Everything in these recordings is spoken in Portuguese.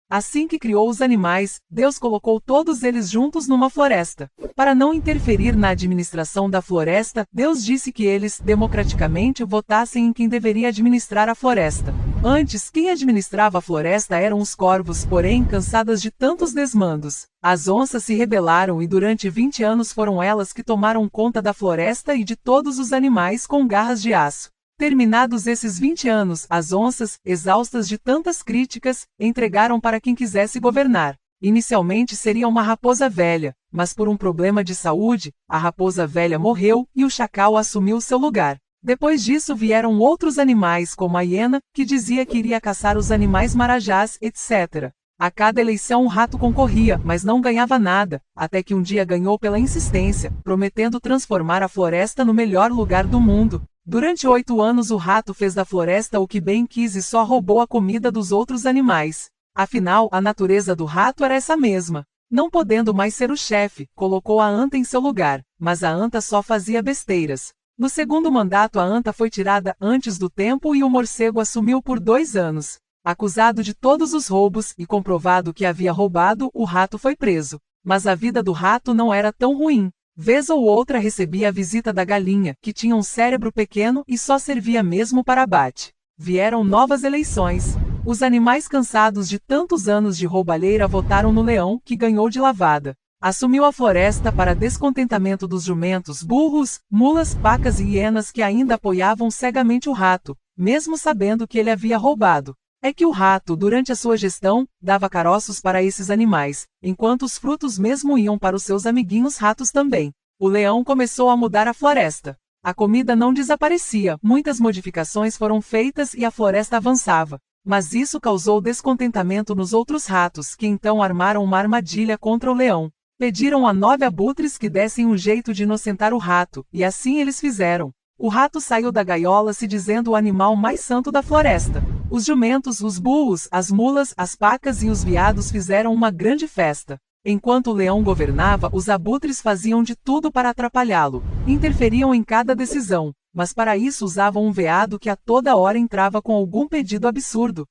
Assim que criou os animais, Deus colocou todos eles juntos numa floresta. Para não interferir na administração da floresta, Deus disse que eles, democraticamente, votassem em quem deveria administrar a floresta. Antes, quem administrava a floresta eram os corvos, porém, cansadas de tantos desmandos, as onças se rebelaram e durante 20 anos foram elas que tomaram conta da floresta e de todos os animais com garras de aço. Terminados esses 20 anos, as onças, exaustas de tantas críticas, entregaram para quem quisesse governar. Inicialmente seria uma raposa velha, mas por um problema de saúde, a raposa velha morreu e o chacal assumiu seu lugar. Depois disso vieram outros animais como a hiena, que dizia que iria caçar os animais marajás, etc. A cada eleição o rato concorria, mas não ganhava nada, até que um dia ganhou pela insistência, prometendo transformar a floresta no melhor lugar do mundo. Durante 8 anos o rato fez da floresta o que bem quis e só roubou a comida dos outros animais. Afinal, a natureza do rato era essa mesma. Não podendo mais ser o chefe, colocou a anta em seu lugar, mas a anta só fazia besteiras. No segundo mandato a anta foi tirada antes do tempo e o morcego assumiu por 2 anos. Acusado de todos os roubos e comprovado que havia roubado, o rato foi preso. Mas a vida do rato não era tão ruim. Vez ou outra recebia a visita da galinha, que tinha um cérebro pequeno e só servia mesmo para abate. Vieram novas eleições. Os animais cansados de tantos anos de roubalheira votaram no leão, que ganhou de lavada. Assumiu a floresta para descontentamento dos jumentos, burros, mulas, pacas e hienas que ainda apoiavam cegamente o rato, mesmo sabendo que ele havia roubado. É que o rato, durante a sua gestão, dava caroços para esses animais, enquanto os frutos mesmo iam para os seus amiguinhos ratos também. O leão começou a mudar a floresta. A comida não desaparecia, muitas modificações foram feitas e a floresta avançava. Mas isso causou descontentamento nos outros ratos, que então armaram uma armadilha contra o leão. Pediram a 9 abutres que dessem um jeito de inocentar o rato, e assim eles fizeram. O rato saiu da gaiola se dizendo o animal mais santo da floresta. Os jumentos, os burros, as mulas, as pacas e os veados fizeram uma grande festa. Enquanto o leão governava, os abutres faziam de tudo para atrapalhá-lo. Interferiam em cada decisão, mas para isso usavam um veado que a toda hora entrava com algum pedido absurdo.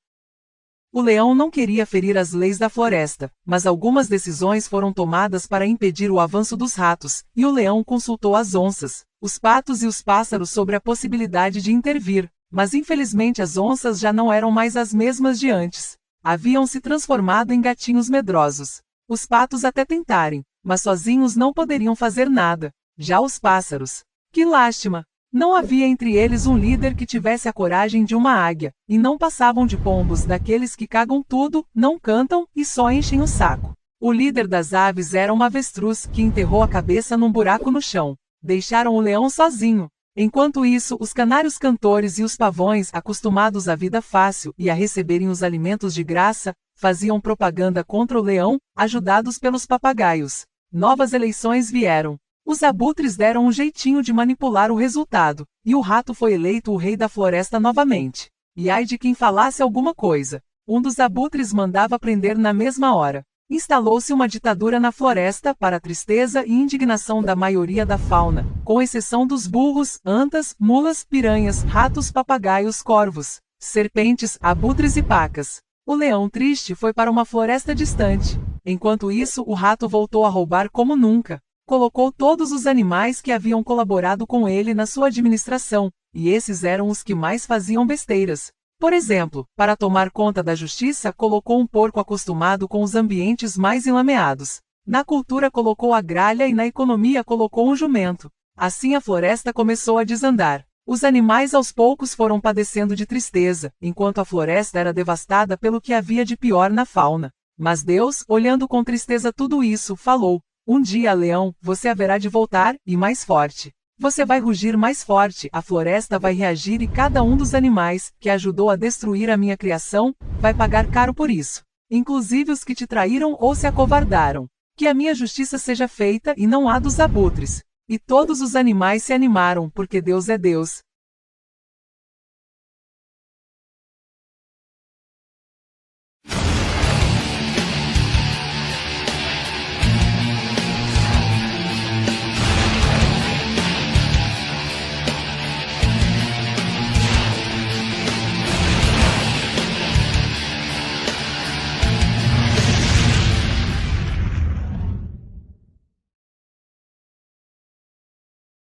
O leão não queria ferir as leis da floresta, mas algumas decisões foram tomadas para impedir o avanço dos ratos, e o leão consultou as onças, os patos e os pássaros sobre a possibilidade de intervir. Mas infelizmente as onças já não eram mais as mesmas de antes. Haviam se transformado em gatinhos medrosos. Os patos até tentarem, mas sozinhos não poderiam fazer nada. Já os pássaros. Que lástima! Não havia entre eles um líder que tivesse a coragem de uma águia, e não passavam de pombos daqueles que cagam tudo, não cantam e só enchem o saco. O líder das aves era uma avestruz que enterrou a cabeça num buraco no chão. Deixaram o leão sozinho. Enquanto isso, os canários cantores e os pavões, acostumados à vida fácil e a receberem os alimentos de graça, faziam propaganda contra o leão, ajudados pelos papagaios. Novas eleições vieram. Os abutres deram um jeitinho de manipular o resultado, e o rato foi eleito o rei da floresta novamente. E ai de quem falasse alguma coisa. Um dos abutres mandava prender na mesma hora. Instalou-se uma ditadura na floresta, para a tristeza e indignação da maioria da fauna, com exceção dos burros, antas, mulas, piranhas, ratos, papagaios, corvos, serpentes, abutres e pacas. O leão triste foi para uma floresta distante. Enquanto isso, o rato voltou a roubar como nunca. Colocou todos os animais que haviam colaborado com ele na sua administração, e esses eram os que mais faziam besteiras. Por exemplo, para tomar conta da justiça, colocou um porco acostumado com os ambientes mais enlameados. Na cultura colocou a gralha e na economia colocou um jumento. Assim a floresta começou a desandar. Os animais aos poucos foram padecendo de tristeza, enquanto a floresta era devastada pelo que havia de pior na fauna. Mas Deus, olhando com tristeza tudo isso, falou: "Um dia, leão, você haverá de voltar, e mais forte. Você vai rugir mais forte, a floresta vai reagir e cada um dos animais, que ajudou a destruir a minha criação, vai pagar caro por isso. Inclusive os que te traíram ou se acovardaram. Que a minha justiça seja feita e não a dos abutres." E todos os animais se animaram, porque Deus é Deus.